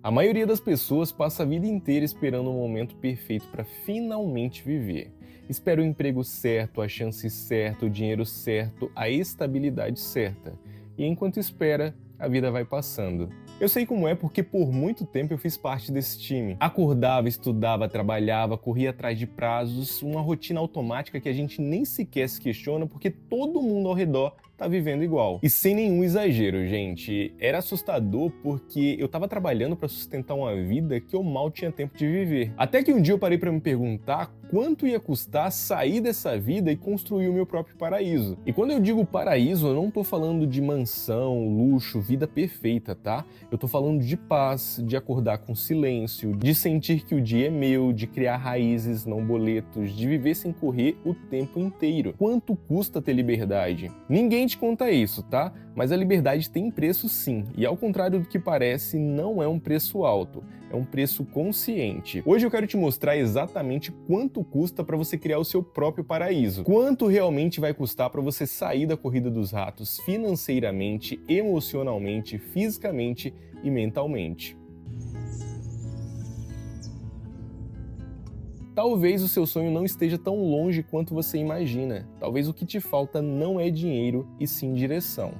A maioria das pessoas passa a vida inteira esperando o momento perfeito para finalmente viver. Espera o emprego certo, a chance certa, o dinheiro certo, a estabilidade certa. E enquanto espera, a vida vai passando. Eu sei como é porque por muito tempo eu fiz parte desse time. Acordava, estudava, trabalhava, corria atrás de prazos, uma rotina automática que a gente nem sequer se questiona porque todo mundo ao redor tá vivendo igual. E sem nenhum exagero, gente, era assustador porque eu tava trabalhando para sustentar uma vida que eu mal tinha tempo de viver. Até que um dia eu parei para me perguntar quanto ia custar sair dessa vida e construir o meu próprio paraíso. E quando eu digo paraíso, eu não tô falando de mansão, luxo, vida perfeita, tá? Eu tô falando de paz, de acordar com silêncio, de sentir que o dia é meu, de criar raízes, não boletos, de viver sem correr o tempo inteiro. Quanto custa ter liberdade? Ninguém te conta isso, tá? Mas a liberdade tem preço sim, e ao contrário do que parece, não é um preço alto, é um preço consciente. Hoje eu quero te mostrar exatamente quanto custa para você criar o seu próprio paraíso. Quanto realmente vai custar para você sair da corrida dos ratos financeiramente, emocionalmente, fisicamente e mentalmente. Talvez o seu sonho não esteja tão longe quanto você imagina. Talvez o que te falta não é dinheiro, e sim direção.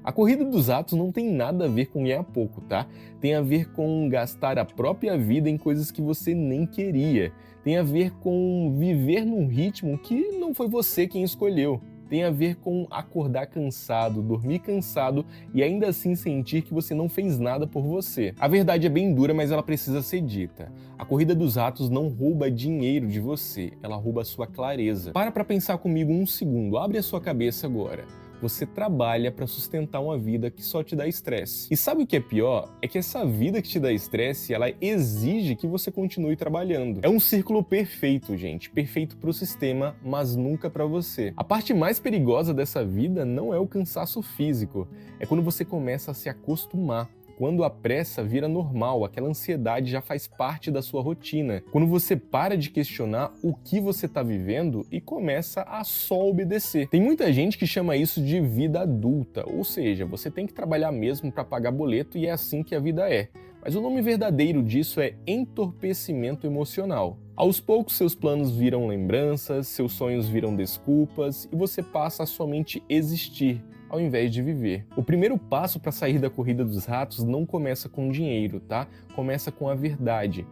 A corrida dos ratos não tem nada a ver com ganhar pouco, tá? Tem a ver com gastar a própria vida em coisas que você nem queria. Tem a ver com viver num ritmo que não foi você quem escolheu. Tem a ver com acordar cansado, dormir cansado e ainda assim sentir que você não fez nada por você. A verdade é bem dura, mas ela precisa ser dita. A corrida dos ratos não rouba dinheiro de você, ela rouba a sua clareza. Para pensar comigo um segundo, abre a sua cabeça agora. Você trabalha para sustentar uma vida que só te dá estresse. E sabe o que é pior? É que essa vida que te dá estresse, ela exige que você continue trabalhando. É um círculo perfeito, gente. Perfeito para o sistema, mas nunca para você. A parte mais perigosa dessa vida não é o cansaço físico. É quando você começa a se acostumar. Quando a pressa vira normal, aquela ansiedade já faz parte da sua rotina. Quando você para de questionar o que você está vivendo e começa a só obedecer. Tem muita gente que chama isso de vida adulta, ou seja, você tem que trabalhar mesmo para pagar boleto e é assim que a vida é. Mas o nome verdadeiro disso é entorpecimento emocional. Aos poucos seus planos viram lembranças, seus sonhos viram desculpas e você passa a somente existir, ao invés de viver. O primeiro passo para sair da corrida dos ratos não começa com dinheiro, tá? Começa com a verdade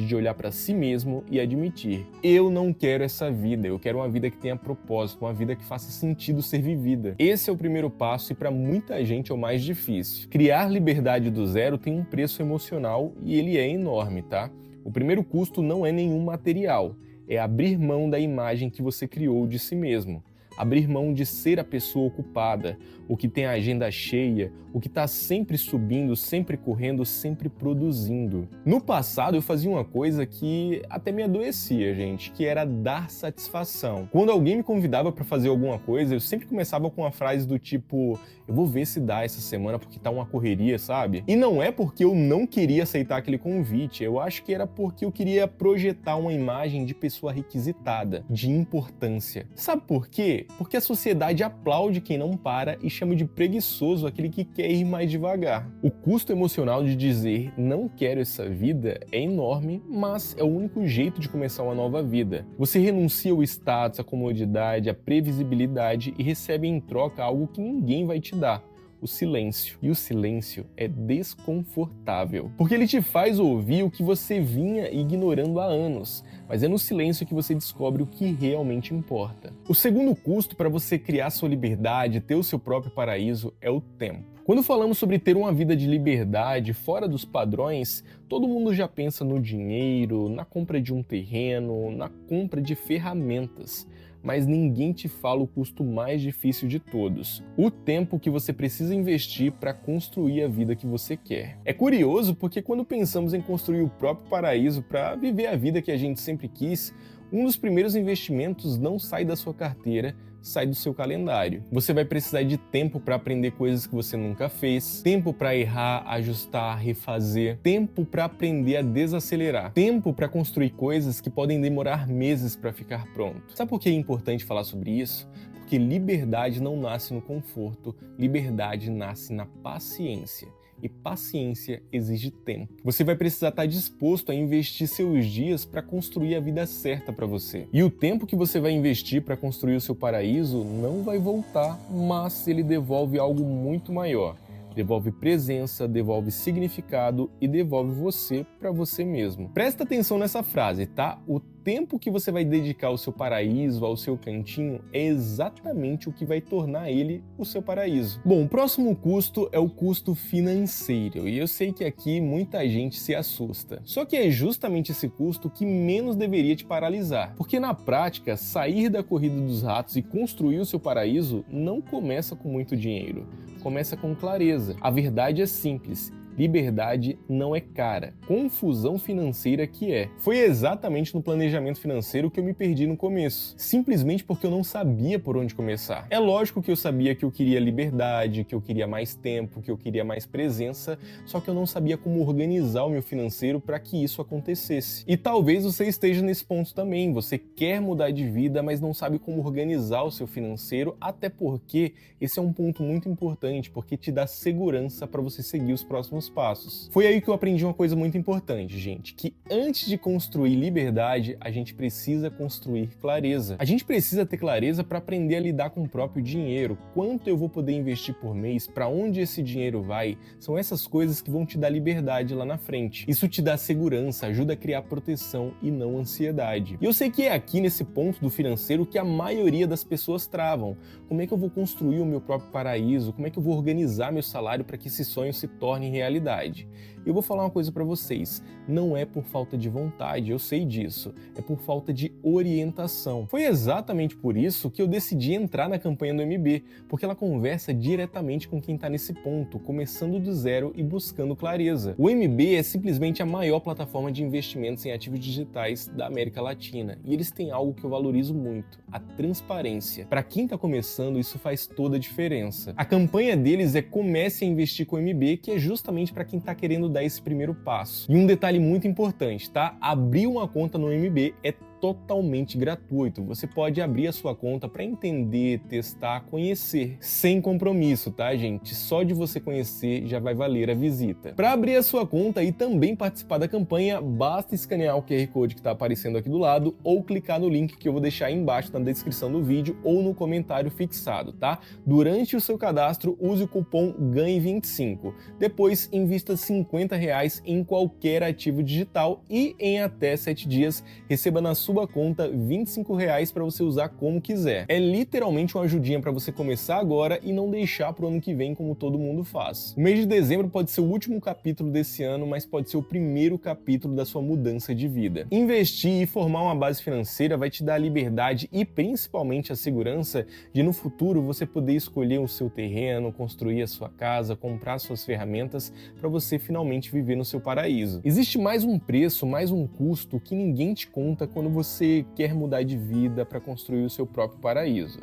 de olhar para si mesmo e admitir: eu não quero essa vida, eu quero uma vida que tenha propósito, uma vida que faça sentido ser vivida. Esse é o primeiro passo e para muita gente é o mais difícil. Criar liberdade do zero tem um preço emocional e ele é enorme, tá? O primeiro custo não é nenhum material, é abrir mão da imagem que você criou de si mesmo. Abrir mão de ser a pessoa ocupada, o que tem a agenda cheia, o que está sempre subindo, sempre correndo, sempre produzindo. No passado eu fazia uma coisa que até me adoecia, gente, que era dar satisfação. Quando alguém me convidava para fazer alguma coisa, eu sempre começava com uma frase do tipo: eu vou ver se dá essa semana porque tá uma correria, sabe? E não é porque eu não queria aceitar aquele convite, eu acho que era porque eu queria projetar uma imagem de pessoa requisitada, de importância. Sabe por quê? Porque a sociedade aplaude quem não para e chama de preguiçoso aquele que quer ir mais devagar. O custo emocional de dizer não quero essa vida é enorme, mas é o único jeito de começar uma nova vida. Você renuncia ao status, à comodidade, à previsibilidade e recebe em troca algo que ninguém vai te dar: o silêncio. E o silêncio é desconfortável, porque ele te faz ouvir o que você vinha ignorando há anos, mas é no silêncio que você descobre o que realmente importa. O segundo custo para você criar sua liberdade, ter o seu próprio paraíso, é o tempo. Quando falamos sobre ter uma vida de liberdade fora dos padrões, todo mundo já pensa no dinheiro, na compra de um terreno, na compra de ferramentas. Mas ninguém te fala o custo mais difícil de todos: o tempo que você precisa investir para construir a vida que você quer. É curioso porque quando pensamos em construir o próprio paraíso para viver a vida que a gente sempre quis, um dos primeiros investimentos não sai da sua carteira, sai do seu calendário. Você vai precisar de tempo para aprender coisas que você nunca fez, tempo para errar, ajustar, refazer, tempo para aprender a desacelerar, tempo para construir coisas que podem demorar meses para ficar pronto. Sabe por que é importante falar sobre isso? Porque liberdade não nasce no conforto, liberdade nasce na paciência. e paciência exige tempo. Você vai precisar estar disposto a investir seus dias para construir a vida certa para você. E o tempo que você vai investir para construir o seu paraíso não vai voltar, mas ele devolve algo muito maior. Devolve presença, devolve significado e devolve você para você mesmo. Presta atenção nessa frase, tá? O tempo que você vai dedicar ao seu paraíso, ao seu cantinho, é exatamente o que vai tornar ele o seu paraíso. Bom, o próximo custo é o custo financeiro, e eu sei que aqui muita gente se assusta. Só que é justamente esse custo que menos deveria te paralisar, porque na prática, sair da corrida dos ratos e construir o seu paraíso não começa com muito dinheiro, começa com clareza. A verdade é simples. Liberdade não é cara, confusão financeira que é. Foi exatamente no planejamento financeiro que eu me perdi no começo, simplesmente porque eu não sabia por onde começar. É lógico que eu sabia que eu queria liberdade, que eu queria mais tempo, que eu queria mais presença, só que eu não sabia como organizar o meu financeiro para que isso acontecesse. E talvez você esteja nesse ponto também, você quer mudar de vida, mas não sabe como organizar o seu financeiro, até porque esse é um ponto muito importante, porque te dá segurança para você seguir os próximos passos. Foi aí que eu aprendi uma coisa muito importante, gente, que antes de construir liberdade, a gente precisa construir clareza. A gente precisa ter clareza para aprender a lidar com o próprio dinheiro. Quanto eu vou poder investir por mês, para onde esse dinheiro vai, são essas coisas que vão te dar liberdade lá na frente. Isso te dá segurança, ajuda a criar proteção e não ansiedade. E eu sei que é aqui nesse ponto do financeiro que a maioria das pessoas travam. Como é que eu vou construir o meu próprio paraíso? Como é que eu vou organizar meu salário para que esse sonho se torne realidade? Eu vou falar uma coisa para vocês, não é por falta de vontade, eu sei disso, é por falta de orientação. Foi exatamente por isso que eu decidi entrar na campanha do MB, porque ela conversa diretamente com quem está nesse ponto, começando do zero e buscando clareza. O MB é simplesmente a maior plataforma de investimentos em ativos digitais da América Latina, e eles têm algo que eu valorizo muito, a transparência. Para quem está começando, isso faz toda a diferença. A campanha deles é Comece a Investir com o MB, que é justamente para quem está querendo dar esse primeiro passo. E um detalhe muito importante, tá? Abrir uma conta no MB é totalmente gratuito. Você pode abrir a sua conta para entender, testar, conhecer, sem compromisso, tá, gente? Só de você conhecer já vai valer a visita. Para abrir a sua conta e também participar da campanha, basta escanear o QR Code que está aparecendo aqui do lado ou clicar no link que eu vou deixar aí embaixo na descrição do vídeo ou no comentário fixado, tá? Durante o seu cadastro, use o cupom GANHE25. Depois, invista R$50 em qualquer ativo digital e em até 7 dias receba na sua conta R$25 para você usar como quiser. É literalmente uma ajudinha para você começar agora e não deixar para o ano que vem como todo mundo faz. O mês de dezembro pode ser o último capítulo desse ano, mas pode ser o primeiro capítulo da sua mudança de vida. Investir e formar uma base financeira vai te dar a liberdade e principalmente a segurança de no futuro você poder escolher o seu terreno, construir a sua casa, comprar suas ferramentas para você finalmente viver no seu paraíso. Existe mais um preço, mais um custo que ninguém te conta quando você quer mudar de vida para construir o seu próprio paraíso.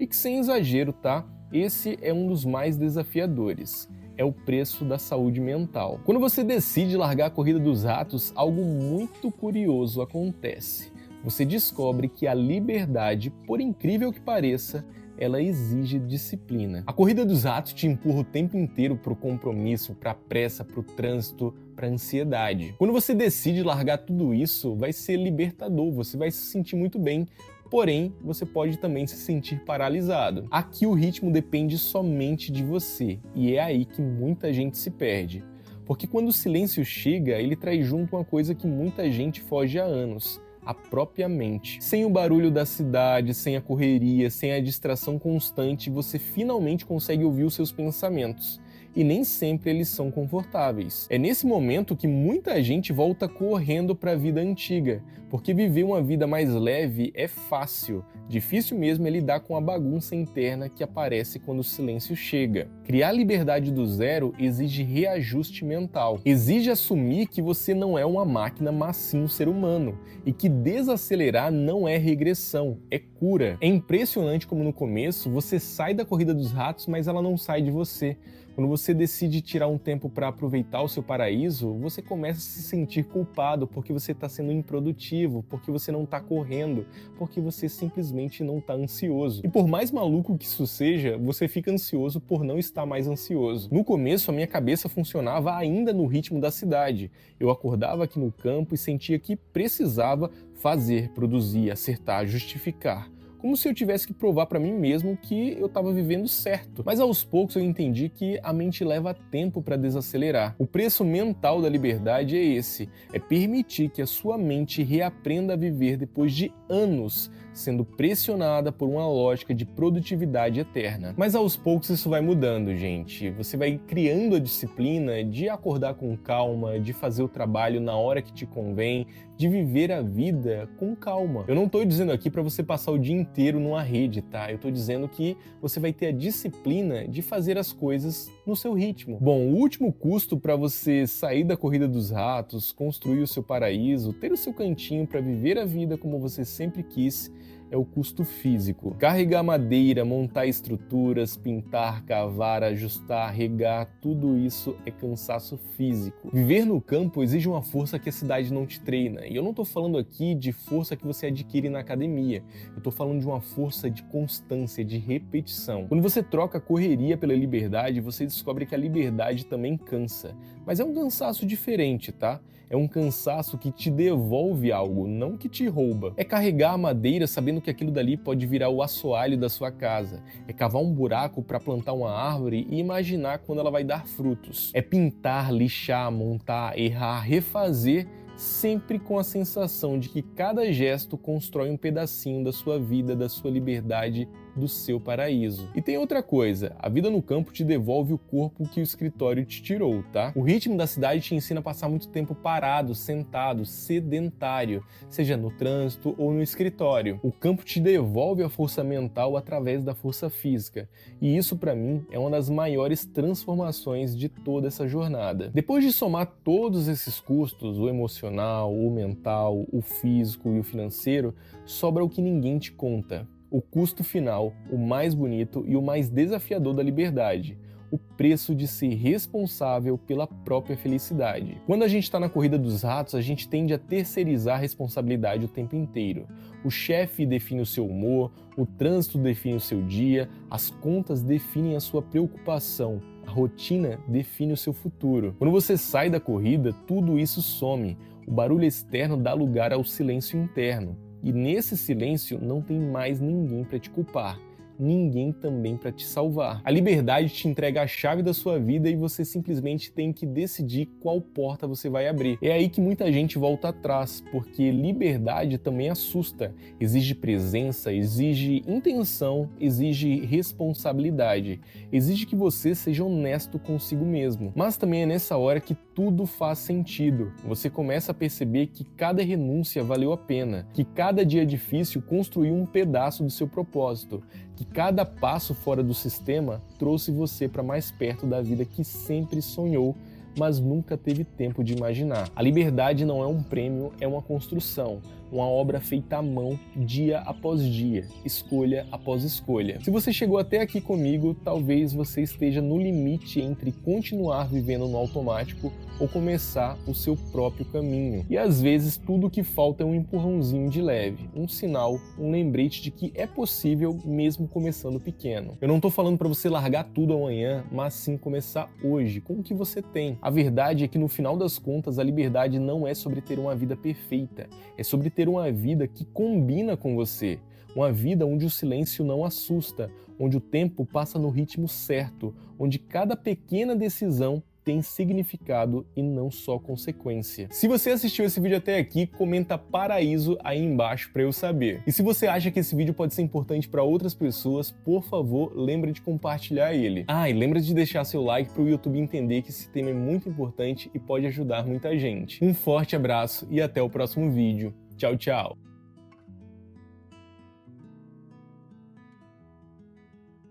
E que sem exagero, tá? Esse é um dos mais desafiadores. É o preço da saúde mental. Quando você decide largar a corrida dos ratos, algo muito curioso acontece. Você descobre que a liberdade, por incrível que pareça, ela exige disciplina. A corrida dos ratos te empurra o tempo inteiro para o compromisso, para a pressa, para o trânsito, para a ansiedade. Quando você decide largar tudo isso, vai ser libertador, você vai se sentir muito bem, porém, você pode também se sentir paralisado. Aqui o ritmo depende somente de você, e é aí que muita gente se perde. Porque quando o silêncio chega, ele traz junto uma coisa que muita gente foge há anos: a própria mente. Sem o barulho da cidade, sem a correria, sem a distração constante, você finalmente consegue ouvir os seus pensamentos. E nem sempre eles são confortáveis. É nesse momento que muita gente volta correndo para a vida antiga, porque viver uma vida mais leve é fácil. Difícil mesmo é lidar com a bagunça interna que aparece quando o silêncio chega. Criar liberdade do zero exige reajuste mental. Exige assumir que você não é uma máquina, mas sim um ser humano. E que desacelerar não é regressão, é cura. É impressionante como no começo você sai da corrida dos ratos, mas ela não sai de você. Quando você você decide tirar um tempo para aproveitar o seu paraíso, você começa a se sentir culpado porque você está sendo improdutivo, porque você não está correndo, porque você simplesmente não está ansioso. E por mais maluco que isso seja, você fica ansioso por não estar mais ansioso. No começo, a minha cabeça funcionava ainda no ritmo da cidade. Eu acordava aqui no campo e sentia que precisava fazer, produzir, acertar, justificar. Como se eu tivesse que provar para mim mesmo que eu estava vivendo certo. Mas aos poucos eu entendi que a mente leva tempo para desacelerar. O preço mental da liberdade é esse, é permitir que a sua mente reaprenda a viver depois de anos sendo pressionada por uma lógica de produtividade eterna. Mas aos poucos isso vai mudando, gente. Você vai criando a disciplina de acordar com calma, de fazer o trabalho na hora que te convém, de viver a vida com calma. Eu não estou dizendo aqui para você passar o dia inteiro numa rede, tá? Eu estou dizendo que você vai ter a disciplina de fazer as coisas no seu ritmo. Bom, o último custo para você sair da corrida dos ratos, construir o seu paraíso, ter o seu cantinho para viver a vida como você sempre quis, é o custo físico. Carregar madeira, montar estruturas, pintar, cavar, ajustar, regar, tudo isso é cansaço físico. Viver no campo exige uma força que a cidade não te treina. E eu não estou falando aqui de força que você adquire na academia. Eu estou falando de uma força de constância, de repetição. Quando você troca a correria pela liberdade, você descobre que a liberdade também cansa. Mas é um cansaço diferente, tá? É um cansaço que te devolve algo, não que te rouba. É carregar a madeira sabendo que aquilo dali pode virar o assoalho da sua casa. É cavar um buraco para plantar uma árvore e imaginar quando ela vai dar frutos. É pintar, lixar, montar, errar, refazer, sempre com a sensação de que cada gesto constrói um pedacinho da sua vida, da sua liberdade, do seu paraíso. E tem outra coisa, a vida no campo te devolve o corpo que o escritório te tirou, tá? O ritmo da cidade te ensina a passar muito tempo parado, sentado, sedentário, seja no trânsito ou no escritório. O campo te devolve a força mental através da força física, e isso para mim é uma das maiores transformações de toda essa jornada. Depois de somar todos esses custos, o emocional, o mental, o físico e o financeiro, sobra o que ninguém te conta. O custo final, o mais bonito e o mais desafiador da liberdade, o preço de ser responsável pela própria felicidade. Quando a gente está na corrida dos ratos, a gente tende a terceirizar a responsabilidade o tempo inteiro. O chefe define o seu humor, o trânsito define o seu dia, as contas definem a sua preocupação, a rotina define o seu futuro. Quando você sai da corrida, tudo isso some. O barulho externo dá lugar ao silêncio interno. E nesse silêncio não tem mais ninguém para te culpar, ninguém também para te salvar. A liberdade te entrega a chave da sua vida e você simplesmente tem que decidir qual porta você vai abrir. É aí que muita gente volta atrás, porque liberdade também assusta, exige presença, exige intenção, exige responsabilidade, exige que você seja honesto consigo mesmo. Mas também é nessa hora que tudo faz sentido. Você começa a perceber que cada renúncia valeu a pena, que cada dia difícil construiu um pedaço do seu propósito, que cada passo fora do sistema trouxe você para mais perto da vida que sempre sonhou, mas nunca teve tempo de imaginar. A liberdade não é um prêmio, é uma construção, uma obra feita à mão, dia após dia, escolha após escolha. Se você chegou até aqui comigo, talvez você esteja no limite entre continuar vivendo no automático ou começar o seu próprio caminho. E às vezes tudo o que falta é um empurrãozinho de leve, um sinal, um lembrete de que é possível mesmo começando pequeno. Eu não estou falando para você largar tudo amanhã, mas sim começar hoje, com o que você tem. A verdade é que no final das contas a liberdade não é sobre ter uma vida perfeita, é sobre ter uma vida que combina com você. Uma vida onde o silêncio não assusta, onde o tempo passa no ritmo certo, onde cada pequena decisão tem significado e não só consequência. Se você assistiu esse vídeo até aqui, comenta paraíso aí embaixo para eu saber. E se você acha que esse vídeo pode ser importante para outras pessoas, por favor, lembre de compartilhar ele. E lembra de deixar seu like para o YouTube entender que esse tema é muito importante e pode ajudar muita gente. Um forte abraço e até o próximo vídeo. Tchau, tchau!